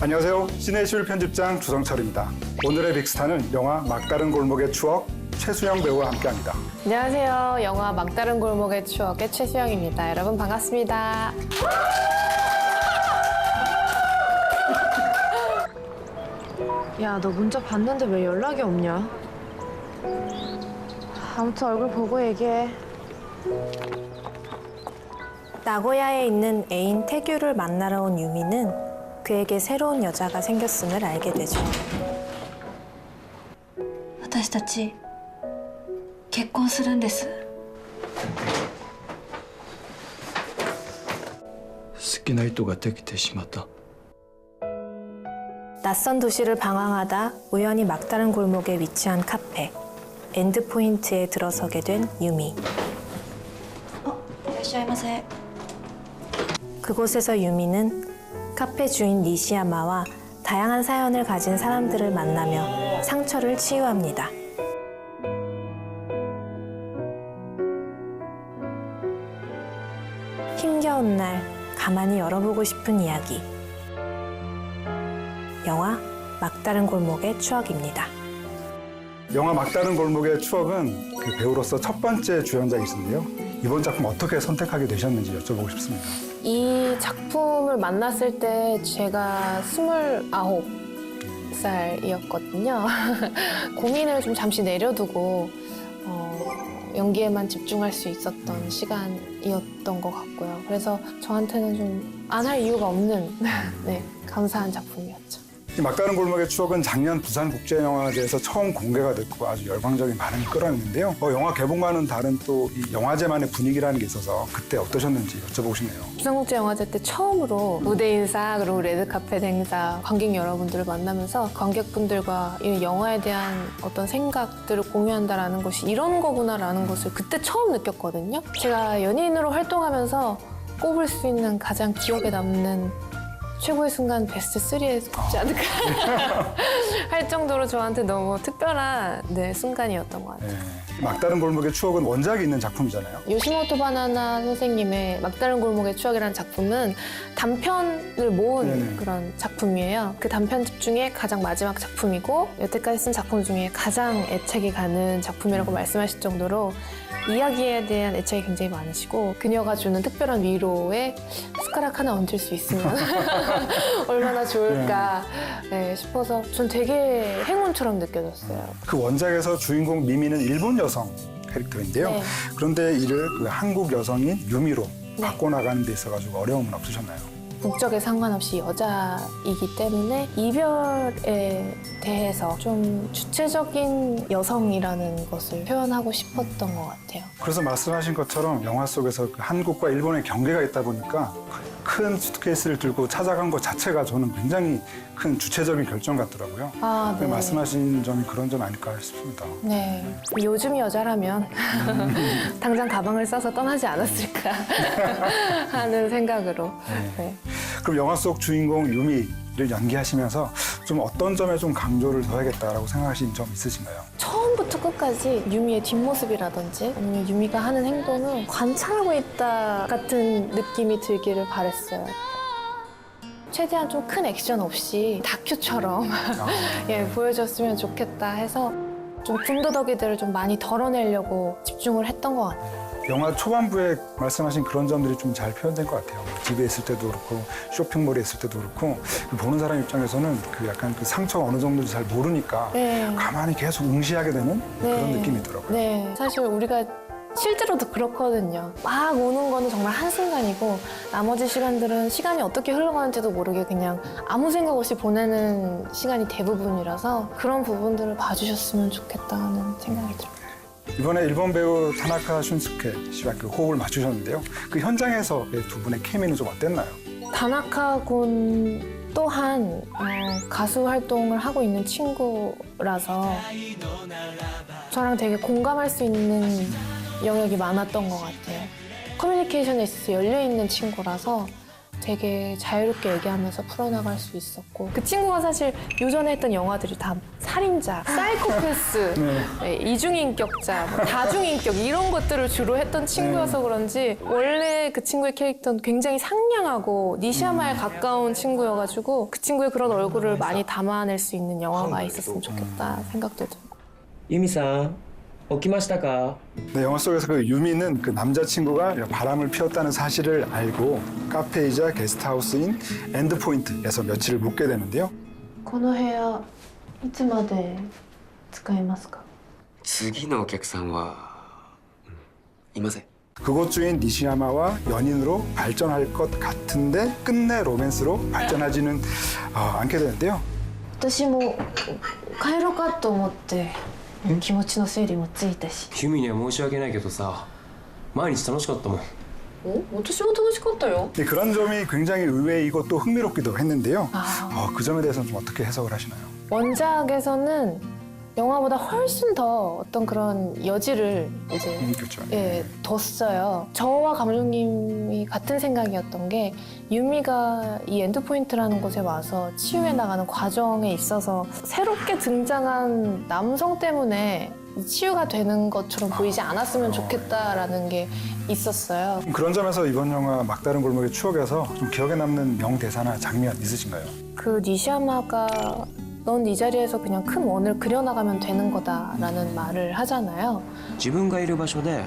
안녕하세요. 시네21 편집장 주성철입니다. 오늘의 빅스타는 영화 막다른 골목의 추억 최수영 배우와 함께합니다. 안녕하세요. 영화 막다른 골목의 추억의 최수영입니다. 여러분 반갑습니다. 야, 너 문자 봤는데 왜 연락이 없냐? 아무튼 얼굴 보고 얘기해. 나고야에 있는 애인 태규를 만나러 온 유미는 그에게 새로운 여자가 생겼음을 알게 되죠. 私たち結婚するんです。好きな人ができてしまった。 낯선 도시를 방황하다 우연히 막다른 골목에 위치한 카페 엔드포인트에 들어서게 된 유미. いらっしゃいませ。 그곳에서 유미는 카페 주인 니시야마와 다양한 사연을 가진 사람들을 만나며 상처를 치유합니다. 힘겨운 날 가만히 열어보고 싶은 이야기. 영화 막다른 골목의 추억입니다. 영화 막다른 골목의 추억은 그 배우로서 첫 번째 주연작이신데요. 이번 작품 어떻게 선택하게 되셨는지 여쭤보고 싶습니다. 이 작품을 만났을 때 제가 29살이었거든요. 고민을 좀 잠시 내려두고 연기에만 집중할 수 있었던 시간이었던 것 같고요. 그래서 저한테는 좀 안 할 이유가 없는 감사한 작품이었죠. 이 막다른 골목의 추억은 작년 부산국제영화제에서 처음 공개가 됐고 아주 열광적인 반응이 끌어냈는데요. 영화 개봉과는 다른 또 이 영화제만의 분위기라는 게 있어서 그때 어떠셨는지 여쭤보고 싶네요. 부산국제영화제 때 처음으로 무대 인사 그리고 레드카펫 행사 관객 여러분들을 만나면서 관객분들과 이 영화에 대한 어떤 생각들을 공유한다라는 것이 이런 거구나라는 것을 그때 처음 느꼈거든요. 제가 연예인으로 활동하면서 꼽을 수 있는 가장 기억에 남는 최고의 순간 베스트 3에 꼽지 않을까 할 정도로 저한테 너무 특별한 순간이었던 것 같아요. 네. 막다른 골목의 추억은 원작이 있는 작품이잖아요. 요시모토 바나나 선생님의 막다른 골목의 추억이라는 작품은 단편을 모은 그런 작품이에요. 그 단편집 중에 가장 마지막 작품이고 여태까지 쓴 작품 중에 가장 애착이 가는 작품이라고 말씀하실 정도로 이야기에 대한 애착이 굉장히 많으시고 그녀가 주는 특별한 위로에 숟가락 하나 얹을 수 있으면 얼마나 좋을까 싶어서 전 되게 행운처럼 느껴졌어요. 그 원작에서 주인공 미미는 일본 여성 캐릭터인데요. 네. 그런데 이를 그 한국 여성인 유미로 바꿔나가는 데 있어가지고 어려움은 없으셨나요? 국적에 상관없이 여자이기 때문에 이별에 대해서 좀 주체적인 여성이라는 것을 표현하고 싶었던 것 같아요. 그래서 말씀하신 것처럼 영화 속에서 그 한국과 일본의 경계가 있다 보니까 큰 수트케이스를 들고 찾아간 것 자체가 저는 굉장히 큰 주체적인 결정 같더라고요. 네. 말씀하신 점이 그런 점 아닐까 싶습니다. 네. 요즘 여자라면 당장 가방을 싸서 떠나지 않았을까 하는 생각으로. 네. 그럼 영화 속 주인공 유미를 연기하시면서 좀 어떤 점에 좀 강조를 둬야겠다라고 생각하신 점 있으신가요? 처음부터 끝까지 유미의 뒷모습이라든지 아니면 유미가 하는 행동을 관찰하고 있다 같은 느낌이 들기를 바랬어요. 최대한 좀 큰 액션 없이 다큐처럼 보여줬으면 좋겠다 해서 좀 군더더기들을 좀 많이 덜어내려고 집중을 했던 것 같아요. 영화 초반부에 말씀하신 그런 점들이 좀 잘 표현된 것 같아요. 집에 있을 때도 그렇고 쇼핑몰에 있을 때도 그렇고 보는 사람 입장에서는 그 약간 그 상처가 어느 정도인지 잘 모르니까 가만히 계속 응시하게 되는 그런 느낌이 있더라고요. 네, 사실 우리가 실제로도 그렇거든요. 막 오는 거는 정말 한순간이고 나머지 시간들은 시간이 어떻게 흘러가는지도 모르게 그냥 아무 생각 없이 보내는 시간이 대부분이라서 그런 부분들을 봐주셨으면 좋겠다 하는 생각이 들어요. 이번에 일본 배우 타나카 슌스케 씨와 그 호흡을 맞추셨는데요. 그 현장에서 두 분의 케미는 좀 어땠나요? 다나카 군 또한 가수 활동을 하고 있는 친구라서 저랑 되게 공감할 수 있는 영역이 많았던 것 같아요. 커뮤니케이션에 있어서 열려있는 친구라서 되게 자유롭게 얘기하면서 풀어나갈 수 있었고 그 친구가 사실 요전에 했던 영화들이 다 살인자, 사이코패스, 네, 이중인격자, 뭐 다중인격 이런 것들을 주로 했던 친구여서 그런지 원래 그 친구의 캐릭터는 굉장히 상냥하고 니시야마에 가까운 친구여가지고 그 친구의 그런 얼굴을 많이 담아낼 수 있는 영화가 있었으면 좋겠다 생각도 들고. ユミさん起きましたか 네, 영화 속에서 그 유미는 그 남자친구가 바람을 피웠다는 사실을 알고 카페이자 게스트하우스인 엔드포인트에서 며칠을 묵게 되는데요. この部屋いつまで使えますか?次のお客さんは、いません。 그곳 주인 니시야마와 연인으로 발전할 것 같은데 끝내 로맨스로 발전하지는 않게 되는데요. 私も帰ろうかと思って気持ちの整理もついたしユミには申し訳ないけどさ毎日楽しかったもん私も楽しかったよ 네, 그런 점이 굉장히 의외이고 또 흥미롭기도 했는데요. 그 점에 대해서는 좀 어떻게 해석을 하시나요? 원작에서는 영화보다 훨씬 더 어떤 그런 여지를 이제 그렇죠. 예, 뒀어요. 저와 감독님이 같은 생각이었던 게 유미가 이 엔드포인트라는 곳에 와서 치유해 나가는 과정에 있어서 새롭게 등장한 남성 때문에 이 치유가 되는 것처럼 보이지 않았으면 좋겠다라는 게 있었어요. 그런 점에서 이번 영화 막다른 골목의 추억에서 좀 기억에 남는 명대사나 장면 있으신가요? 그 니시야마가 넌 이 자리에서 그냥 큰 원을 그려나가면 되는 거다라는 말을 하잖아요. 自分がいる場所で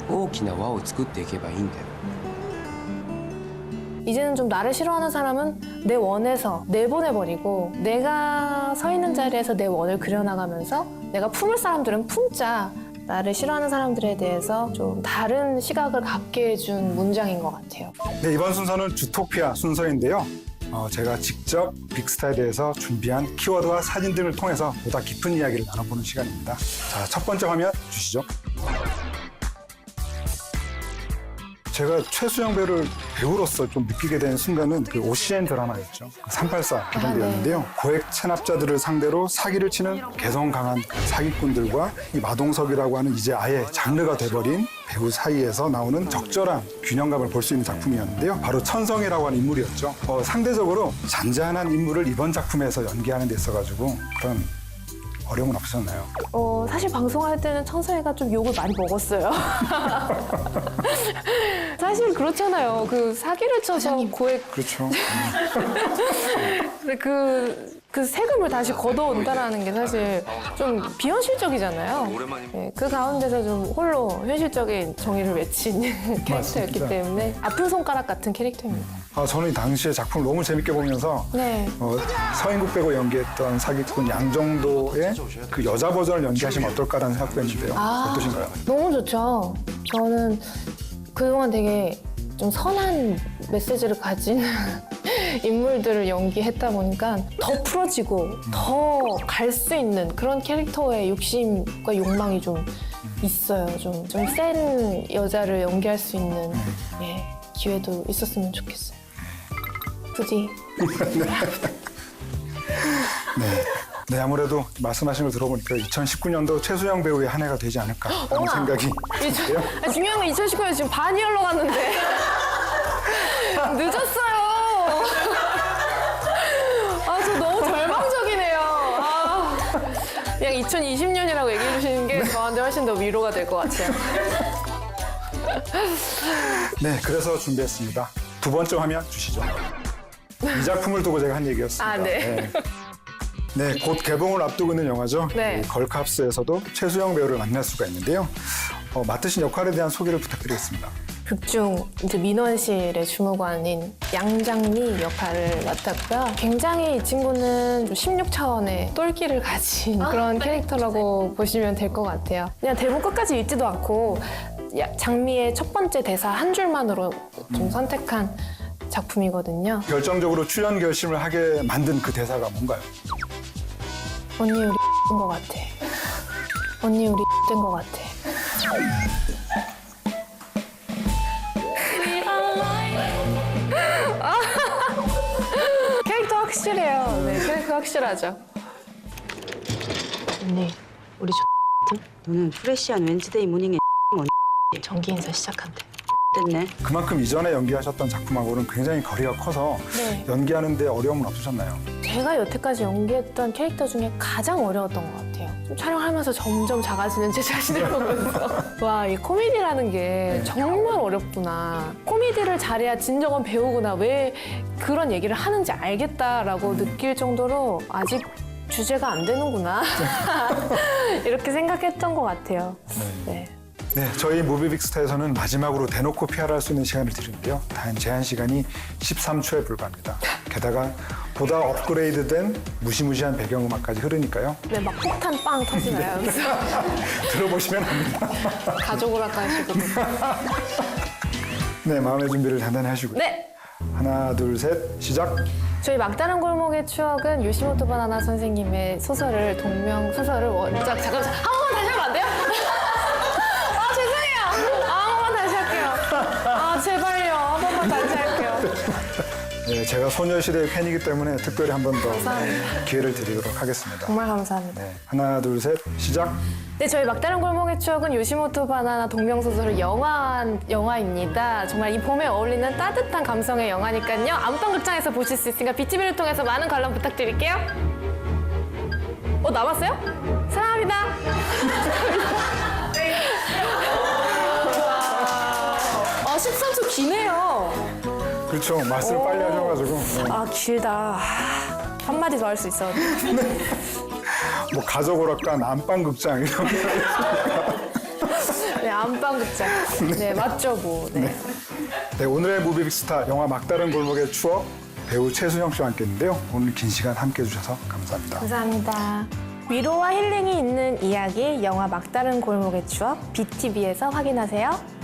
大きな輪を作っていけばいいんだよ 이제는 좀 나를 싫어하는 사람은 내 원에서 내보내버리고 내가 서 있는 자리에서 내 원을 그려나가면서 내가 품을 사람들은 품자. 나를 싫어하는 사람들에 대해서 좀 다른 시각을 갖게 해준 문장인 것 같아요. 네, 이번 순서는 주토피아 순서인데요. 제가 직접 빅스타에 대해서 준비한 키워드와 사진 등을 통해서 보다 깊은 이야기를 나눠보는 시간입니다. 자, 첫 번째 화면 주시죠. 제가 최수영 배우를 배우로서 좀 느끼게 된 순간은 그 OCN 드라마였죠. 384 개봉되었는데요. 고액 체납자들을 상대로 사기를 치는 개성 강한 사기꾼들과 이 마동석이라고 하는 이제 아예 장르가 돼버린 배우 사이에서 나오는 적절한 균형감을 볼 수 있는 작품이었는데요. 바로 천성이라고 하는 인물이었죠. 상대적으로 잔잔한 인물을 이번 작품에서 연기하는 데 있어가지고 그런 어려움은 없으셨나요? 사실 방송할 때는 천서희가 좀 욕을 많이 먹었어요. 사실 그렇잖아요. 그 사기를 쳐서 고액 그렇죠. 근데 그 세금을 다시 걷어온다라는 게 사실 좀 비현실적이잖아요. 네, 그 가운데서 좀 홀로 현실적인 정의를 외친 캐릭터였기 때문에 아픈 손가락 같은 캐릭터입니다. 저는 이 당시에 작품을 너무 재밌게 보면서 네. 서인국 배우 연기했던 사기꾼 양정도의 그 여자 버전을 연기하시면 어떨까라는 생각도 했는데요. 어떠신가요? 너무 좋죠. 저는 그동안 되게 좀 선한 메시지를 가진 인물들을 연기했다 보니까 더 풀어지고 더 갈 수 있는 그런 캐릭터의 욕심과 욕망이 좀 있어요. 좀 센 여자를 연기할 수 있는 예, 기회도 있었으면 좋겠어요. 부디. 네, 아무래도 말씀하신 걸 들어보니까 2019년도 최수영 배우의 한 해가 되지 않을까 하는 생각이 드는데요. 중요한 건 2019년 지금 반이 흘러갔는데 늦었어요. 저 너무 절망적이네요. 그냥 2020년이라고 얘기해 주시는 게 저한테 훨씬 더 위로가 될 것 같아요. 네, 그래서 준비했습니다. 두 번째 화면 주시죠. 이 작품을 두고 제가 한 얘기였습니다. 네. 네, 곧 개봉을 앞두고 있는 영화죠. 네. 걸캅스에서도 최수영 배우를 만날 수가 있는데요. 맡으신 역할에 대한 소개를 부탁드리겠습니다. 극중 이제 민원실의 주무관인 양장리 역할을 맡았고요. 굉장히 이 친구는 좀 16차원의 똘끼를 가진 그런 캐릭터라고 보시면 될 것 같아요. 그냥 대본 끝까지 읽지도 않고 장미의 첫 번째 대사 한 줄만으로 좀 선택한 작품이거든요. 결정적으로 출연 결심을 하게 만든 그 대사가 뭔가요? 언니 우리 된 것 같아. 언니 우리 된 것 같아. 캐릭터 확실해요. 네, 캐릭터 확실하죠. 언니 우리 너는 프레시한 웬즈데이 모닝의 정기 인사 시작한대. 됐네. 그만큼 이전에 연기하셨던 작품하고는 굉장히 거리가 커서 네. 연기하는데 어려움은 없으셨나요? 제가 여태까지 연기했던 캐릭터 중에 가장 어려웠던 것 같아요. 좀 촬영하면서 점점 작아지는 제 자신을 보면서 와, 이 코미디라는 게 정말 어렵구나. 코미디를 잘해야 진정한 배우구나. 왜 그런 얘기를 하는지 알겠다라고 느낄 정도로 아직 주제가 안 되는구나. 이렇게 생각했던 것 같아요. 네. 네, 저희 무비빅스타에서는 마지막으로 대놓고 PR할 수 있는 시간을 드리는데요. 단 제한 시간이 13초에 불과합니다. 게다가 보다 업그레이드된 무시무시한 배경음악까지 흐르니까요. 네, 막 폭탄 빵 터지나요? 여기서 들어보시면 압니다. 가족을 아까 하시고. 네, 마음의 준비를 단단히 하시고요. 네. 하나, 둘, 셋, 시작! 저희 막다른 골목의 추억은 요시모토 바나나 선생님의 소설을 동명 소설을 원작 잠깐만 한 번만 다시 하면 안 돼요? 아 죄송해요. 한 번만 다시 할게요. 아 제발요. 한 번만 다시 할게요. 네, 제가 소녀시대의 팬이기 때문에 특별히 한 번 더 감사합니다. 기회를 드리도록 하겠습니다. 정말 감사합니다. 네, 하나, 둘, 셋, 시작! 네, 저희 막다른 골목의 추억은 요시모토 바나나 동명 소설의 영화입니다. 정말 이 봄에 어울리는 따뜻한 감성의 영화니까요. 안방극장에서 보실 수 있으니까 BTV를 통해서 많은 관람 부탁드릴게요. 남았어요? 사랑합니다. 아, 13초 기네요. 그렇죠. 말씀을 빨리 하셔가지고. 네. 아, 길다. 한마디 더 할 수 있어. 뭐 가족 오락관, 안방극장 이런 게. 네, 안방극장. 네, 맞죠, 뭐. 네. 네, 오늘의 무비빅스타 영화 막다른 골목의 추억 배우 최순영 씨와 함께했는데요. 오늘 긴 시간 함께해 주셔서 감사합니다. 감사합니다. 위로와 힐링이 있는 이야기 영화 막다른 골목의 추억 BTV에서 확인하세요.